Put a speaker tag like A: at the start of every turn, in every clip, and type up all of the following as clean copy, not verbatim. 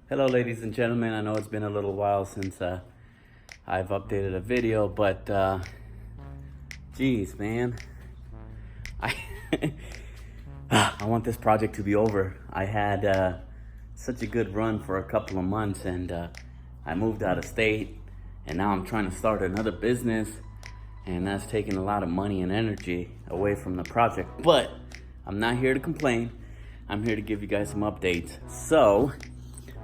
A: Hello ladies and gentlemen, I know it's been a little while since I've updated a video, but geez man, I I want this project to be over. I had such a good run for a couple of months, and I moved out of state, and now I'm trying to start another business, and that's taking a lot of money and energy away from the project. But I'm not here to complain. I'm here to give you guys some updates. So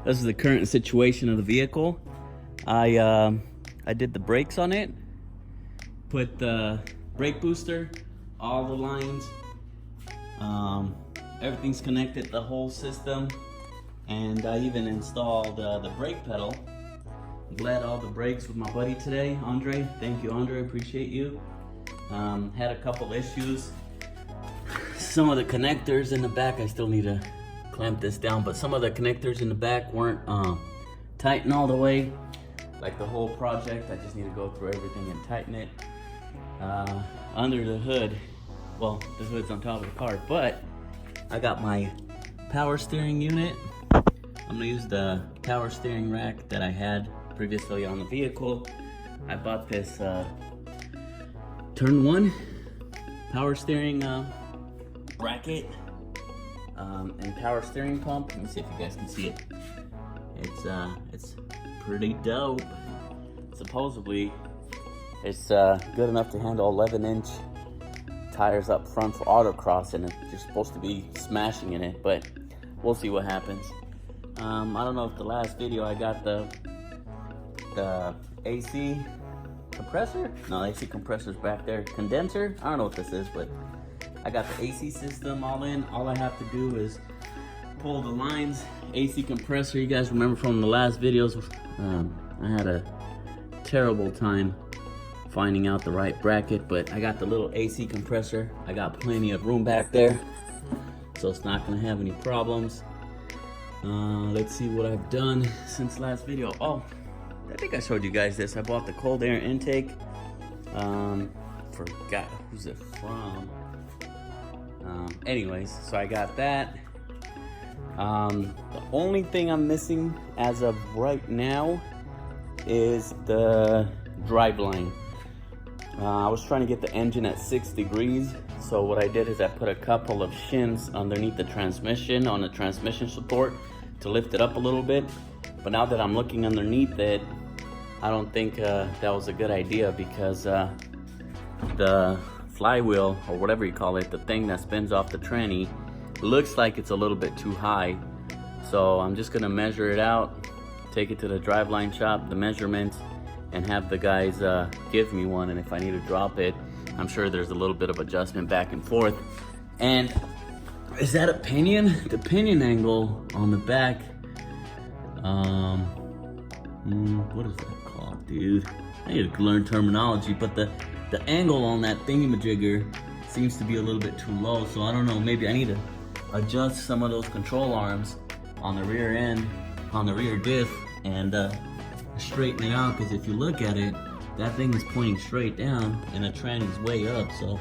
A: this is the current situation of the vehicle. I did the brakes on it, put the brake booster, all the lines, everything's connected, the whole system, and I even installed the brake pedal. Bled all the brakes with my buddy today, Andre. Thank you, Andre, appreciate you. Had a couple issues. Some of the connectors in the back, I still need to clamp this down, but some of the connectors in the back weren't tightened all the way. Like the whole project, I just need to go through everything and tighten it. Under the hood, well, the hood's on top of the car, but I got my power steering unit. I'm gonna use the power steering rack that I had previously on the vehicle. I bought this turn 1 power steering bracket and power steering pump. Let me see if you guys can see it. It's pretty dope. Supposedly it's good enough to handle 11-inch tires up front for autocross, and you're supposed to be smashing in it, but we'll see what happens. I don't know if the last video I got the AC compressor? No, the AC compressor's back there. Condenser? I don't know what this is, but I got the AC system all in. All I have to do is pull the lines. AC compressor, you guys remember from the last videos, I had a terrible time finding out the right bracket, but I got the little AC compressor. I got plenty of room back there, so it's not gonna have any problems. Let's see what I've done since last video. Oh, I think I showed you guys this. I bought the cold air intake. Forgot who's it from. Anyways, so I got that. The only thing I'm missing as of right now is the driveline. I was trying to get the engine at 6 degrees, so what I did is I put a couple of shins underneath the transmission on the transmission support to lift it up a little bit. But now that I'm looking underneath it, I don't think that was a good idea, because the flywheel, or whatever you call it, the thing that spins off the tranny, looks like it's a little bit too high. So I'm just gonna measure it out, take it to the driveline shop, the measurements, and have the guys give me one. And if I need to drop it, I'm sure there's a little bit of adjustment back and forth. And is that a pinion? The pinion angle on the back, what is that called, dude? I need to learn terminology, but the angle on that thingamajigger seems to be a little bit too low, so I don't know, maybe I need to adjust some of those control arms on the rear end, on the rear diff, and straighten it out, because if you look at it, that thing is pointing straight down and the tranny's way up, so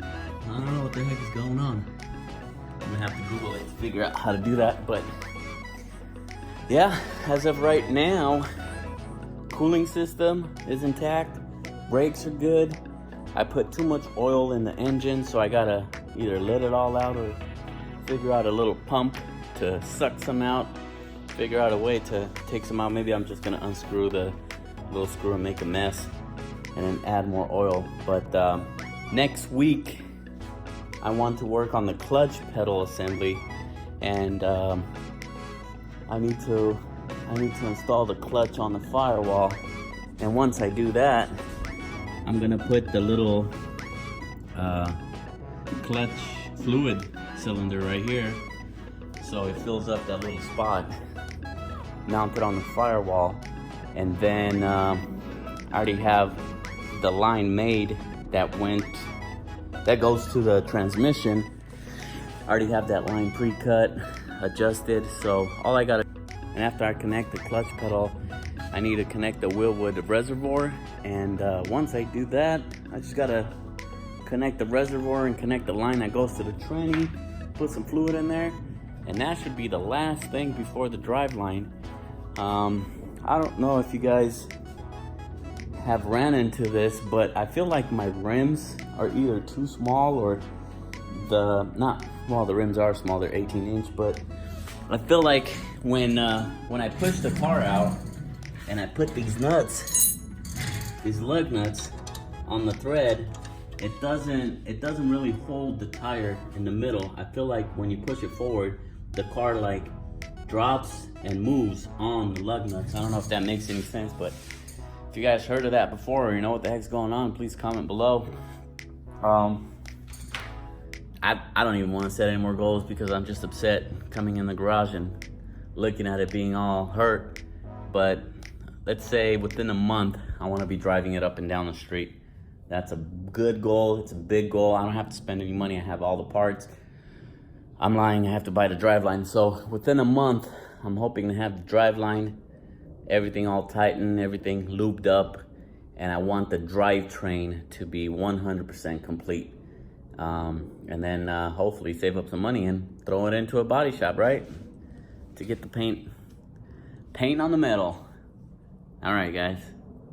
A: I don't know what the heck is going on. I'm gonna have to Google it to figure out how to do that. But yeah, as of right now, cooling system is intact, brakes are good. I put too much oil in the engine, so I gotta either let it all out or figure out a little pump to suck some out, figure out a way to take some out. Maybe I'm just gonna unscrew the little screw and make a mess and then add more oil. But next week I want to work on the clutch pedal assembly, and I need to install the clutch on the firewall. And once I do that, I'm gonna put the little clutch fluid cylinder right here, so it fills up that little spot, mount it on the firewall, and then I already have the line made that goes to the transmission. I already have that line pre-cut, adjusted, so all I gotta, and after I connect the clutch pedal, I need to connect the wheel with the reservoir, and once I do that, I just gotta connect the reservoir and connect the line that goes to the tranny, put some fluid in there, and that should be the last thing before the drive line. I don't know if you guys have ran into this, but I feel like my rims are either too small or the rims are small, they're 18-inch, but I feel like when I push the car out and I put these lug nuts on the thread, it doesn't really hold the tire in the middle. I feel like when you push it forward, the car like drops and moves on the lug nuts. I don't know if that makes any sense, but if you guys heard of that before or you know what the heck's going on, please comment below. I don't even want to set any more goals because I'm just upset coming in the garage and looking at it being all hurt. But let's say within a month, I want to be driving it up and down the street. That's a good goal. It's a big goal. I don't have to spend any money. I have all the parts. I'm lying. I have to buy the driveline. So within a month, I'm hoping to have the driveline, everything all tightened, everything lubed up, and I want the drivetrain to be 100% complete. And then hopefully save up some money and throw it into a body shop, right? To get the paint on the metal. All right, guys.